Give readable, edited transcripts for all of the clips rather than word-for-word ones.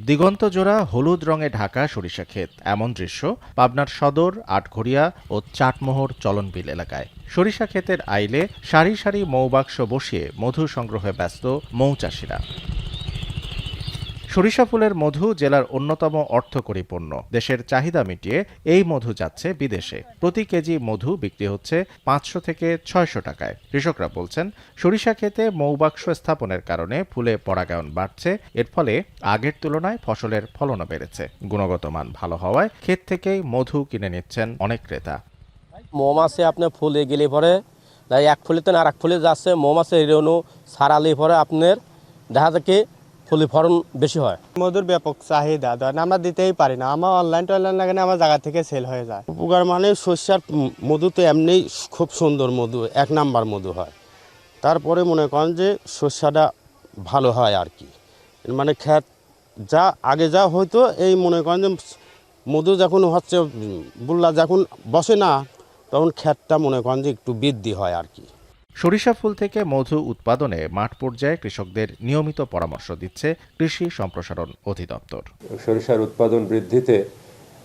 দিগন্তজোড়া হলুদ রঙে ঢাকা সরিষা ক্ষেত, এমন দৃশ্য পাবনার সদর, আটঘরিয়া ও চাটমোহর চলনবিল এলাকায়। সরিষা ক্ষেতের আইলে সারি সারি মৌবাক্স বসিয়ে মধু সংগ্রহে ব্যস্ত মৌচাষিরা। সরিষা ফুলের মধু জেলার অন্যতম অর্থকরী পণ্য। দেশের চাহিদা মিটিয়ে এই মধু যাচ্ছে বিদেশে। প্রতি কেজি মধু বিক্রি হচ্ছে 500 থেকে 600 টাকায়। কৃষকরা বলছেন, সরিষা ক্ষেতে মৌবাক্স স্থাপনের কারণে ফুলে পরাগায়ন বাড়ছে। এর ফলে আগের তুলনায় ফসলের ফলনও বেড়েছে। গুণগত মান ভালো হওয়ায় ক্ষেত থেকেই মধু কিনে নিচ্ছেন অনেক ক্রেতা। মৌমাছি আপনার ফুলে গেলে পরে এক ফুলিতে আর এক ফুলে যাচ্ছে, মৌমাছি রেণু ছাড়ালে পরে আপনার দেখা যাচ্ছে ফুলি ফলন বেশি হয়। মধুর ব্যাপক চাহিদা, ধরেন আমরা দিতেই পারি না, আমার অনলাইন লাগে না, আমার জায়গা থেকে সেল হয়ে যায়। উপকার মানে সর্ষার মধু তো এমনি খুব সুন্দর মধু, 1 নাম্বার মধু হয়। তারপরে মনে করেন যে সর্ষাটা ভালো হয় আর কি, মানে ক্ষেত যা আগে যা হয়তো এই মনে করেন যে মধু যখন হচ্ছে বুল্লা যখন বসে না, তখন ক্ষেতটা মনে করেন যে একটু বৃদ্ধি হয় আর কি। সরিষা ফুল থেকে মধু উৎপাদনে মাঠ পর্যায়ে কৃষকদের নিয়মিত পরামর্শ দিচ্ছে কৃষি সম্প্রসারণ অধিদপ্তর। সরিষার উৎপাদন বৃদ্ধিতে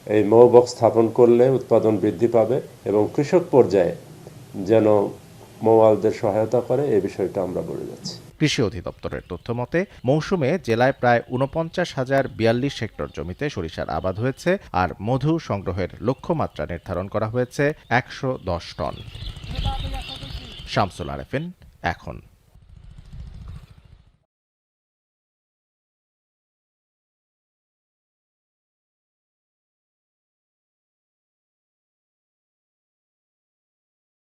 এই মৌবক্স স্থাপন করলে উৎপাদন বৃদ্ধি পাবে এবং কৃষক পর্যায়ে যেন মৌয়ালদের সহায়তা করে, এই বিষয়টা আমরা বলে যাচ্ছি। কৃষি অধিদপ্তরের তথ্য মতে মৌসুমে জেলায় প্রায় ৪৯,০৪২ হেক্টর জমিতে সরিষার আবাদ হয়েছে, আর মধু সংগ্রহের লক্ষ্যমাত্রা নির্ধারণ করা হয়েছে ১১০ টন। শামসুল আরেফিন, এখন।